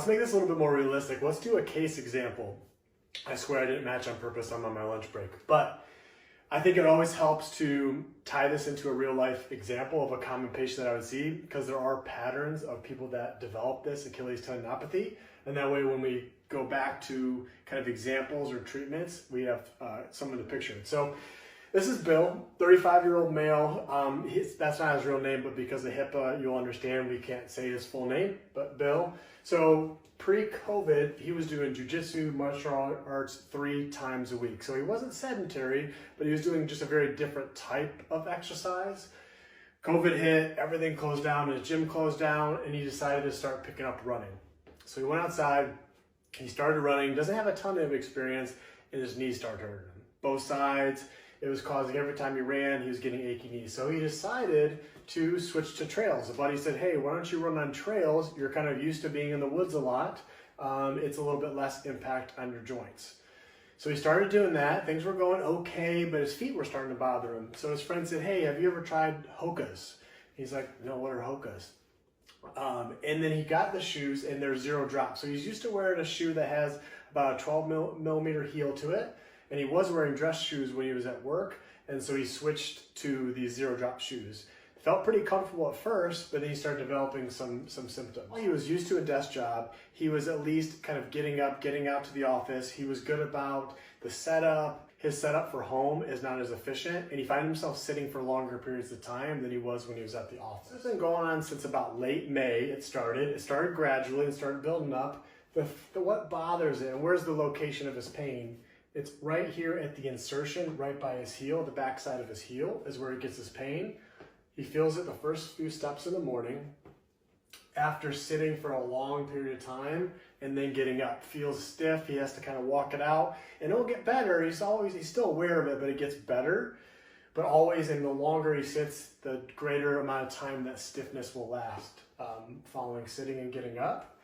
Let's make this a little bit more realistic. Let's do a case example. I swear I didn't match on purpose. I'm on my lunch break. But I think it always helps to tie this into a real life example of a common patient that I would see, because there are patterns of people that develop this Achilles tendinopathy. And that way, when we go back to kind of examples or treatments, we have someone to picture it. So this is Bill, 35-year-old male. That's not his real name, but because of HIPAA, you'll understand we can't say his full name, but Bill. So pre-COVID, he was doing jujitsu, martial arts 3 times a week. So he wasn't sedentary, but he was doing just a very different type of exercise. COVID hit, everything closed down, his gym closed down, and he decided to start picking up running. So he went outside, he started running, doesn't have a ton of experience, and his knees started hurting him. Both sides. It was causing, every time he ran, he was getting achy knees. So he decided to switch to trails. A buddy said, hey, why don't you run on trails? You're kind of used to being in the woods a lot. It's a little bit less impact on your joints. So he started doing that. Things were going okay, but his feet were starting to bother him. So his friend said, hey, have you ever tried Hokas? He's like, no, what are Hokas? And then he got the shoes and they're 0 drop. So he's used to wearing a shoe that has about a 12 millimeter heel to it. And he was wearing dress shoes when he was at work. And so he switched to these 0 drop shoes. Felt pretty comfortable at first, but then he started developing some symptoms. He was used to a desk job. He was at least kind of getting up, getting out to the office. He was good about the setup. His setup for home is not as efficient, and he found himself sitting for longer periods of time than he was when he was at the office. This has been going on since about late May. It started gradually and started building up. What bothers it, and where's the location of his pain? It's right here at the insertion, right by his heel. The back side of his heel is where he gets his pain. He feels it the first few steps in the morning, after sitting for a long period of time and then getting up. Feels stiff, he has to kind of walk it out, and it'll get better. He's still aware of it, but it gets better. But always, and the longer he sits, the greater amount of time that stiffness will last following sitting and getting up.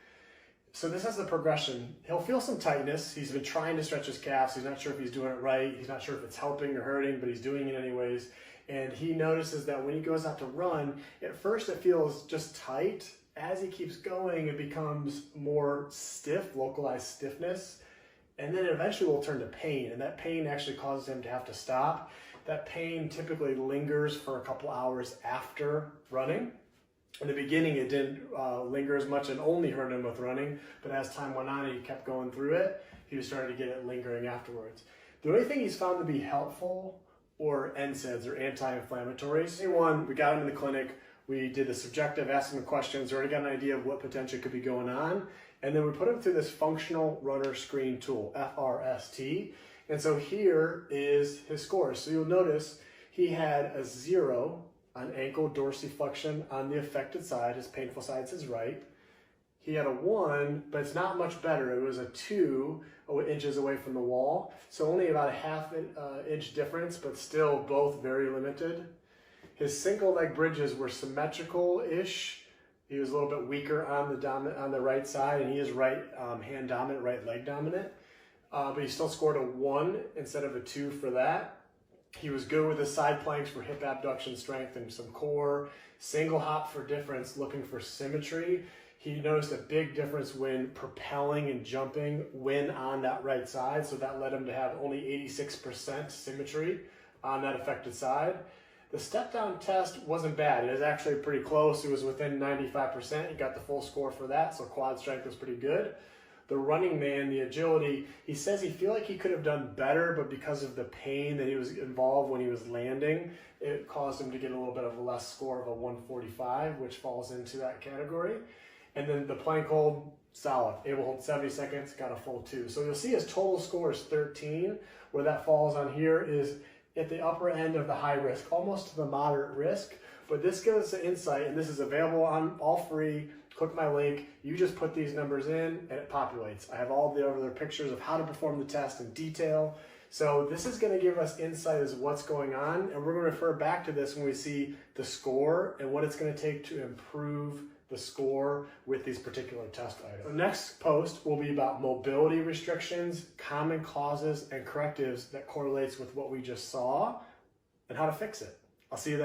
So this is the progression. He'll feel some tightness. He's been trying to stretch his calves. He's not sure if he's doing it right. He's not sure if it's helping or hurting, but he's doing it anyways. And he notices that when he goes out to run, at first it feels just tight. As he keeps going, it becomes more stiff, localized stiffness. And then it eventually will turn to pain. And that pain actually causes him to have to stop. That pain typically lingers for a couple hours after running. In the beginning, it didn't linger as much and only hurt him with running, but as time went on and he kept going through it, he was starting to get it lingering afterwards. The only thing he's found to be helpful or NSAIDs, or anti-inflammatories. Day one, we got him in the clinic, we did the subjective, asked him the questions, already got an idea of what potentially could be going on, and then we put him through this functional runner screen tool, FRST. And so here is his scores. So you'll notice he had a 0 on ankle dorsiflexion on the affected side. His painful side is his right. He had a 1, but it's not much better. It was a 2 inches away from the wall. So only about a half inch difference, but still both very limited. His single leg bridges were symmetrical-ish. He was a little bit weaker on the right side, and he is right hand dominant, right leg dominant. But he still scored a 1 instead of a 2 for that. He was good with his side planks for hip abduction strength and some core. Single hop for difference, looking for symmetry. He noticed a big difference when propelling and jumping when on that right side. So that led him to have only 86% symmetry on that affected side. The step down test wasn't bad. It was actually pretty close. It was within 95%. He got the full score for that. So quad strength was pretty good. The running man, the agility, he says he feel like he could have done better, but because of the pain that he was involved when he was landing, it caused him to get a little bit of a less score of a 145, which falls into that category. And then the plank hold, solid. Able to hold 70 seconds, got a full 2. So you'll see his total score is 13. Where that falls on here is at the upper end of the high risk, almost to the moderate risk. But this gives us an insight, and this is available on all free. Click my link, you just put these numbers in and it populates. I have all the other pictures of how to perform the test in detail. So this is gonna give us insight as to what's going on, and we're gonna refer back to this when we see the score and what it's gonna take to improve the score with these particular test items. The next post will be about mobility restrictions, common causes, and correctives that correlates with what we just saw and how to fix it. I'll see you then.